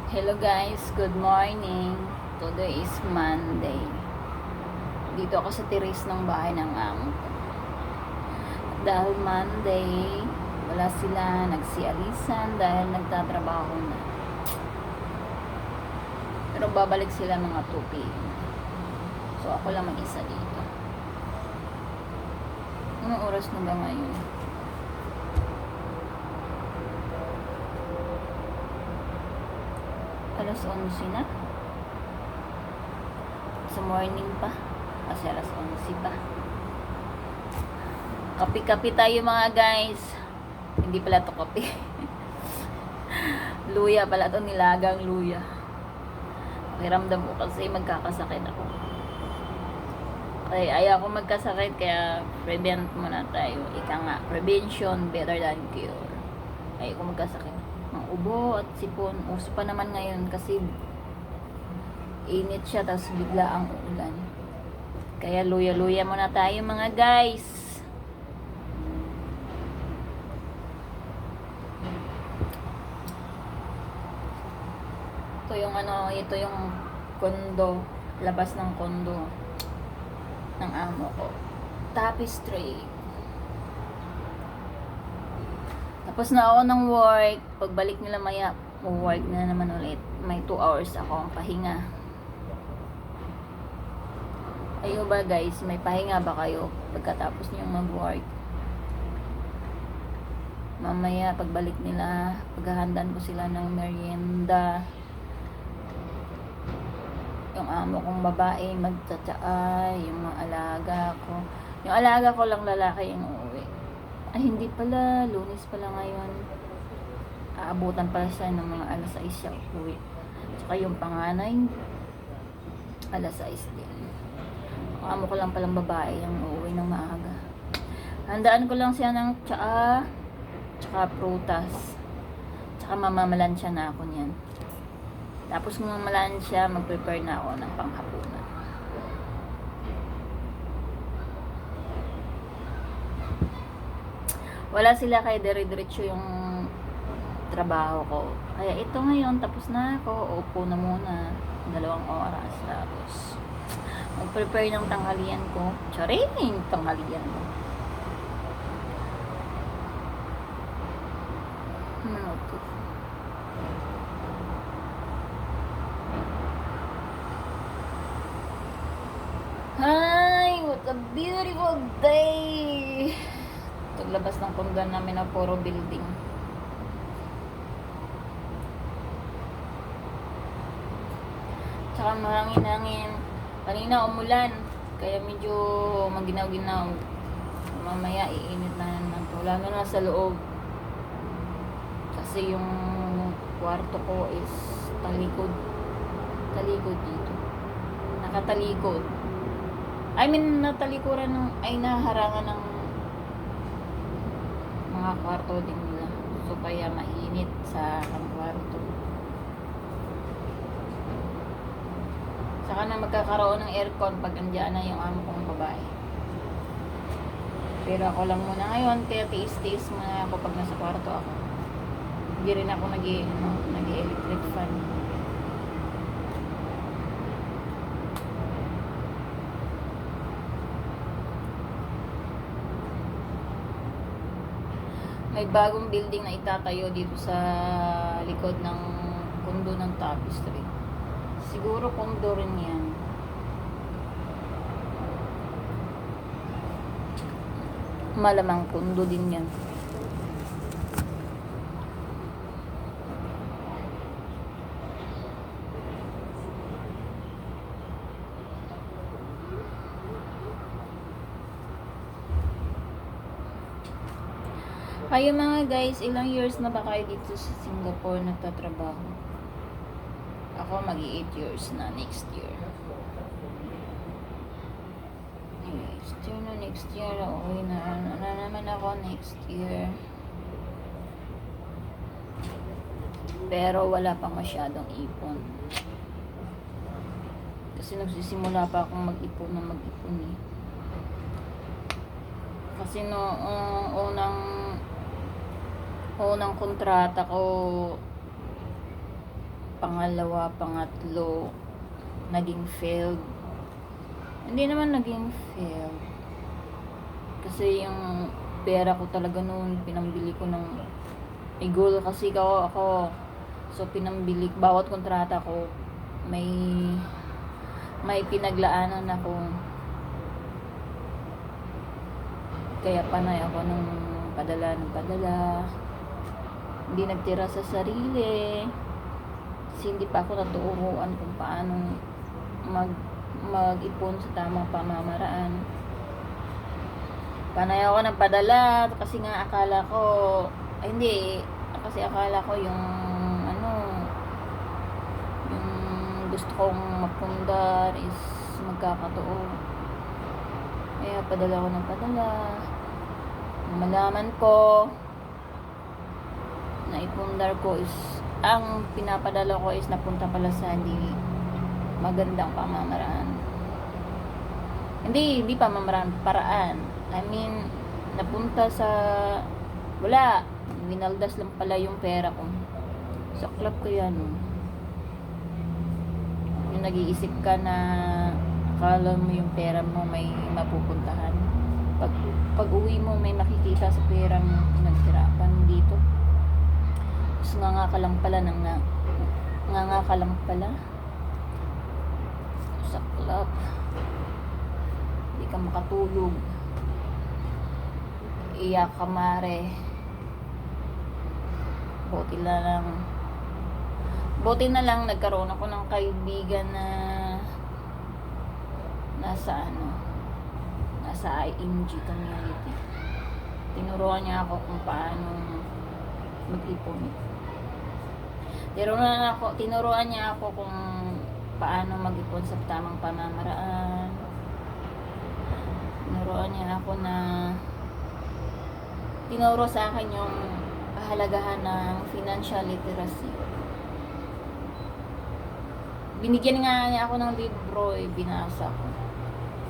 Hello guys, good morning. Today is Monday. Dito ako sa tiris ng bahay ng amo ko. Dahil Monday, wala sila, nagsialisan dahil nagtatrabaho na. Pero babalik sila mga 2 p.m. So ako lang mag-isa dito. Anong oras na ba ngayon? Alas 11 na? Sa morning pa? Kasi alas 11 pa. Kapi-kapi tayo mga guys. Hindi pala to kapi. Luya pala to, nilagang luya. Pakiramdam ko kasi magkakasakit ako. Ay, ayaw ko magkasakit kaya prevent muna tayo. Ika nga, prevention better than cure. Ayaw ko magkasakit. Ang ubo at sipon. Uso pa naman ngayon kasi init siya tapos bigla ang ulan. Kaya luya-luya muna tayo mga guys. Ito yung kondo, labas ng kondo ng amo ko. Tapestry. Tapos na ako ng work. Pagbalik nila maya, work na naman ulit. May 2 hours ako ang pahinga. Ayo ba guys, may pahinga ba kayo pagkatapos niyong mag-work? Mamaya pagbalik nila, paghahandan ko sila ng merienda. Yung amo kong babae magtsatsaa, yung mga alaga ko. Yung alaga ko lang lalaki yung uuwi. Ay hindi pala, Lunes pala ngayon. Aabutan pala siya ng mga alas 6 siya uuwi. Tsaka yung panganay, alas 6 din. Amo ko lang palang babae yung uuwi ng maaga. Handaan ko lang siya ng tsaa, tsaka prutas. Tsaka mamamalansya na ako niyan. Tapos kung mamalansya, mag-prepare na ako ng panghapunan. Wala sila kaya dire-diretso yung trabaho ko. Kaya ito ngayon, tapos na ako. Upo na muna. 2 oras. Tapos mag-prepare ng tanghalian ko. Charing! Tanghalian ko. Ano to? Hi! What a beautiful day! Paglabas ng kondo namin na puro building. Tsaka mahangin-hangin. Kanina umulan. Kaya medyo maginaw-ginaw. Mamaya iinit na naman to. Lalo na sa loob. Kasi yung kwarto ko is talikod. Talikod dito. Nakatalikod. I mean, natalikuran ng, ay naharangan ng mga kwarto din nila. So, kaya mainit sa ang kwarto. Saka na magkakaroon ng aircon pag andyan na yung amo kong babae. Pero ako lang muna ngayon, kaya tiis-tiis muna ako pag nasa kwarto ako. Hindi rin ako nag-electric fan. May bagong building na itatayo dito sa likod ng kondo ng Tapestry. Siguro kondo rin yan. Malamang kondo din yan. Kayo mga guys, ilang years na ba kayo dito sa Singapore nagtatrabaho? Ako mag-8 years na next year. Next year, okay na naman ako next year. Pero wala pa masyadong ipon. Kasi nagsisimula pa akong mag-ipon eh. Kasi unang kontrata ko pangalawa, pangatlo, naging failed. Hindi naman naging failed. Kasi yung pera ko talaga noon, pinambili ko ng may goal kasi ako. So pinambili, bawat kontrata ko may pinaglaanan ako. Kaya panay ako ng padala. Hindi nagtira sa sarili. Kasi hindi pa ako naturuan kung paano mag-ipon sa tamang pamamaraan. Panay ako ng padala kasi nga akala ko, kasi akala ko yung gusto kong mapundar is magkakatotoo. Kaya padala ko ng padala. Malaman ko na ipundar ko is ang pinapadala ko is napunta pala sa hindi magandang pamamaraan. Hindi pamamaraan, paraan. I mean, napunta sa wala. Winaldas lang pala yung pera ko. Saklap ko yan. Yung nag-iisip ka na akala mo yung pera mo may mapupuntahan. Pag uwi mo may makikita sa pera mo pinaghirapan dito. Tapos nga ka lang pala. Saklap. Hindi ka makatulog. Iyak ka mare. Buti na lang nagkaroon ako ng kaibigan na nasa IMG community. Tinuruan niya ako kung paano mag-ipon. Tinuruan niya ako kung paano mag-ipon sa tamang pamamaraan. Tinuro sa akin yung kahalagahan ng financial literacy. Binigyan nga niya ako ng libro, binasa ko.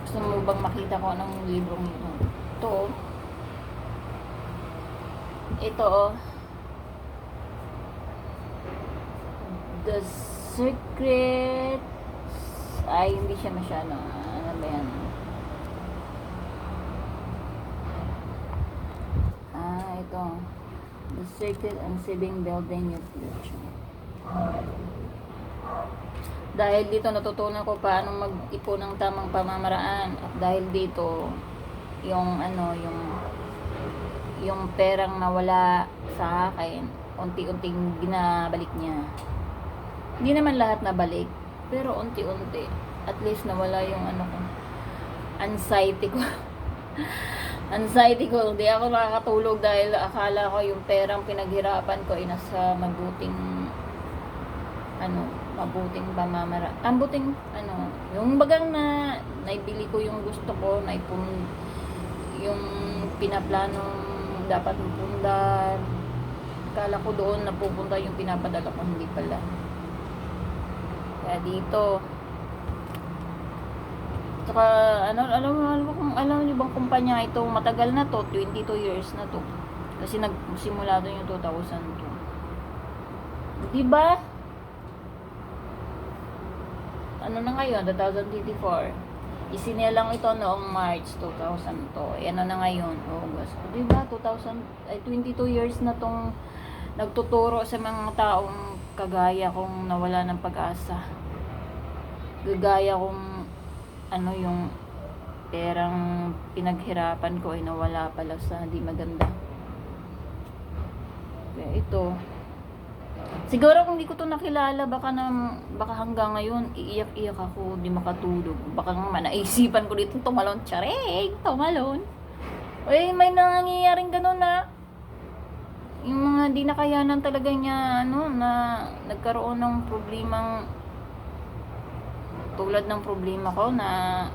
Gusto mo bang makita ko ng librong ito? Ito, The Secret. Ay, hindi siya masyado. Ano ba yan? Ito. The Secret and Saving Building Your Future. Dahil dito natutunan ko paano mag-ipon ng tamang pamamaraan, at dahil dito yung perang nawala sa akin, unti-unting binabalik niya. Hindi naman lahat nabalik, pero unti-unti. At least nawala yung anxiety ko. Hindi ako nakakatulog dahil akala ko yung perang pinaghirapan ko ay nasa mabuting pamamara. Yung bagang naibili ko yung gusto ko, yung pinaplanong dapat mapundar. Akala ko doon napupunta yung pinapadala ko, hindi pala. Kaya dito. Saka, alam niyo bang kumpanya ito, matagal na to, 22 years na to. Kasi nagsimula doon yung 2002. Diba? Ano na ngayon, 2024. Isinilang ito noong March 2002. Ano na ngayon, August. Diba, 22 years na tong nagtuturo sa mga taong kagaya kong nawala ng pag-asa. Kagaya kong yung perang pinaghirapan ko ay nawala pala sa hindi maganda. Kaya ito, siguro kung di ko to nakilala, baka hanggang ngayon iiyak-iyak ako, di makatulog. Baka naisipan ko dito tumalon. Tumalon. Uy, may nangyayaring ganun yung mga di nakayanan talaga niya, na nagkaroon ng problemang tulad ng problema ko na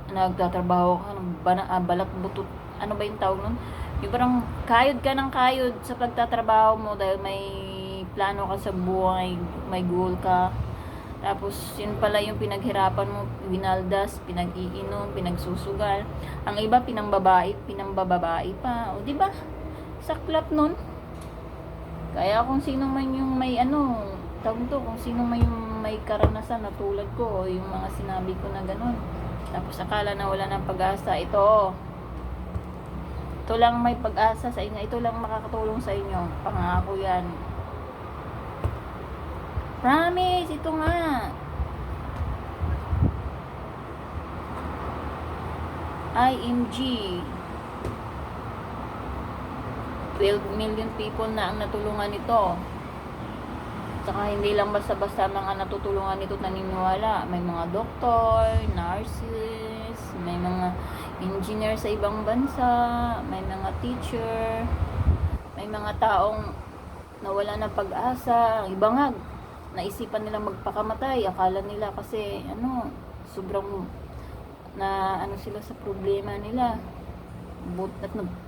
nagtatrabaho ka ng balat butot. Ano ba yung tawag nun? Yung parang kayod ka ng kayod sa pagtatrabaho mo dahil may plano ka sa buhay, may goal ka. Tapos yun pala yung pinaghirapan mo, winaldas, pinag-iinom, pinagsusugal. Ang iba pinambababae pa. O di ba? Saklap nun. Kaya kung sino man yung may tawag to, kung sino may karanasan na tulad ko o yung mga sinabi ko na ganun. Tapos akala na wala ng pag-asa. Ito lang may pag-asa sa inyo. Ito lang makakatulong sa inyo. Pangako yan. Promise, ito nga. IMG. 12 million people na ang natulungan nito. Saka hindi lang basta-basta mga natutulungan nito naniniwala. May mga doktor, nurses, may mga engineer sa ibang bansa, may mga teacher, may mga taong nawala ng pag-asa. Iba nga, naisipan nilang magpakamatay. Akala nila kasi, sobrang na sila sa problema nila.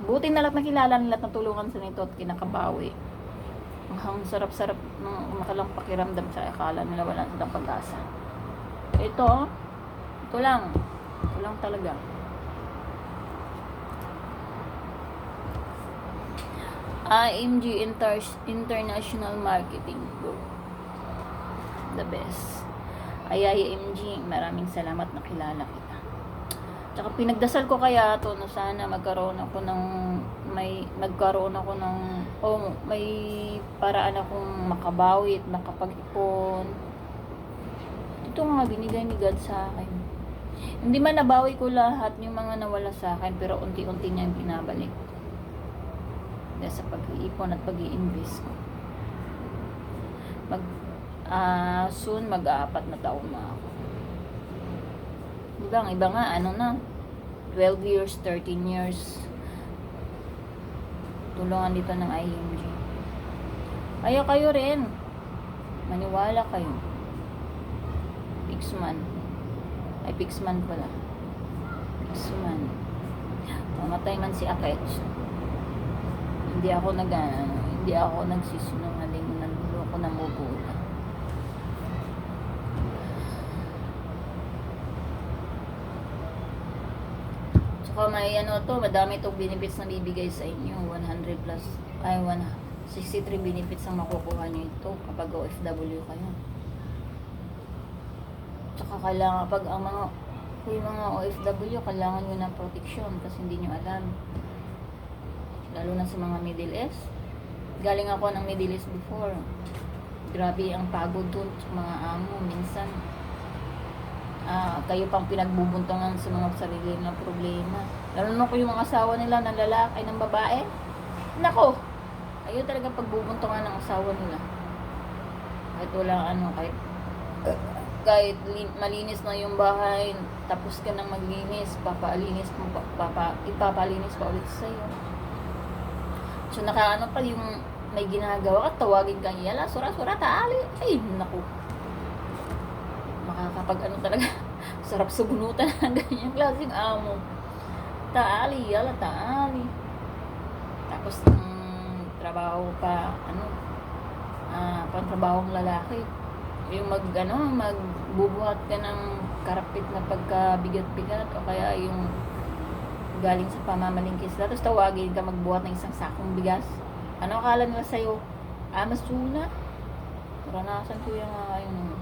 Buti na lang nakilala nila at natulungan sa nito at kinakabawi. Ang sarap-sarap ng makalang pakiramdam sa akala nila wala silang pag-asa. Ito lang talaga. IMG International Marketing Group, the best. IMG, maraming salamat na kilala kita. Tsaka pinagdasal ko kaya to na sana magkaroon ako ng may paraan akong makabawi at makapag-ipon. Ito nga binigay ni God sa akin. Hindi man nabawi ko lahat yung mga nawala sa akin, pero unti-unti niya yung binabalik. Dahil sa pag-iipon at pag-i-invest ko. Soon mag-4 na taon na ako. Iba nga, 12 years, 13 years. Tulungan dito ng IMG. Kaya kayo rin. Maniwala kayo. Pixman pala. Pixman. Mamatay man si Akech. Hindi ako nagsisinungaling, nanduloko ng bubula. Tsaka may madami itong benefits na bibigay sa inyo. 63 benefits ang makukuha nyo ito kapag OFW kayo. Tsaka kailangan, pag yung mga OFW, kailangan nyo ng protection kasi hindi nyo alam. Lalo na sa mga Middle East. Galing ako ng Middle East before. Grabe ang pagod dun sa mga amo. Minsan, kayo pang pinagbubuntungan sa mga sarili ng problema. Lalo na ko yung mga asawa nila ng lalaki, ng babae. Nako! Ayaw talaga pagbubuntungan ng asawa nila. Kahit walang kahit malinis na yung bahay, tapos ka nang maglinis, ipapalinis pa ulit sa'yo. So pa yung may ginagawa ka, tawagin ka niya, sura, taali. Ay, naku. Makakapag talaga, sarap subunutan ng ganyang klaseng amo. Taali. Tapos trabaho pa, pantrabahong lalaki. Yung magbubuhat ka ng karapit na pagkabigat-bigat o kaya yung galing sa pamamalingkis. Tapos tawagin ka magbuhat ng isang sakong bigas. Ano akala nila sa'yo? Masuna? Naranasan ko yung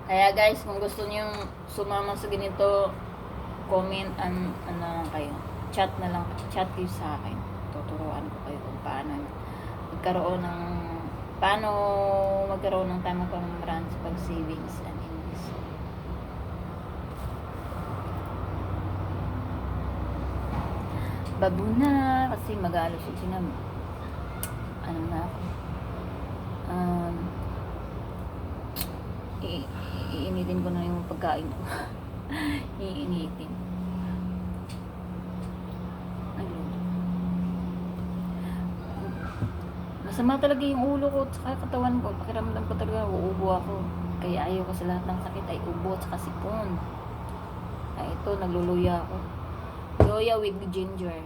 Kaya guys, kung gusto niyo sumama sa ganito, comment kayo. Chat kayo sa akin. Tuturuan ko kayo kung paano magkaroon ng tamang pamamaraan sa pag-savings and invest. Babo na kasi mag-aalos na ako. Iinitin ko na yung pagkain ko. Iinitin. Masama talaga yung ulo ko at saka katawan ko. Pakiramdam ko talaga, uubo ako. Kaya ayaw ko sa lahat ng sakit ay ubo at saka sipon. Ito, nagluluya ako. Loya with ginger.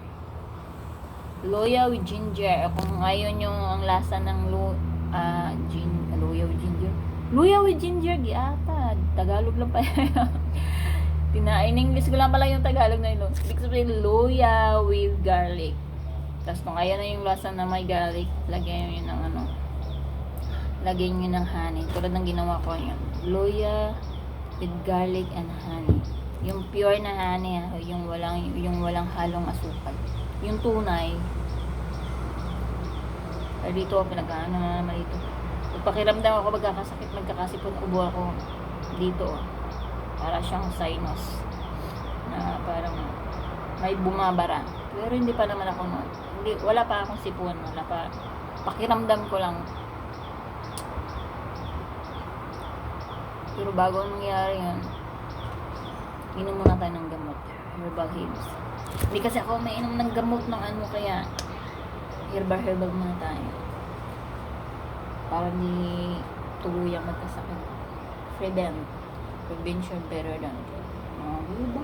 Loya with ginger. Kung ngayon yung ang lasa ng loya with ginger. Luya with ginger, giata. Tagalog lang pa yan. In English ko lang pala yung Tagalog na yun. Ibig sabihin, luya with garlic. Tapos kung ayan na yung lasa na may garlic, lagyan nyo ng ano, lagyan nyo ng honey. Tulad ng ginawa ko yun. Luya with garlic and honey. Yung pure na honey, yung walang halong asukal. Yung tunay, ay dito, pinag-ano na naman dito. Pakiramdam ako magkakasakit, magkakasipon, ubo ako dito. Para siyang sinus na parang may bumabara. Pero hindi pa naman ako no. Hindi, wala pa akong sipon, wala pa. Pakiramdam ko lang. Pero bago nangyari yun, inom muna tayo ng gamot. Herbal herbs. Hindi kasi ako may inom ng gamot ng ano, kaya herbal muna tayo. Para di tuluyang magkasakit. Prevention better than diba?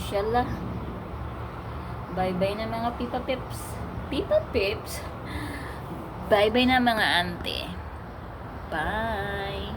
Syala. Bye-bye na mga Pipa Pips. Pipa Pips? Bye-bye na mga ante. Bye!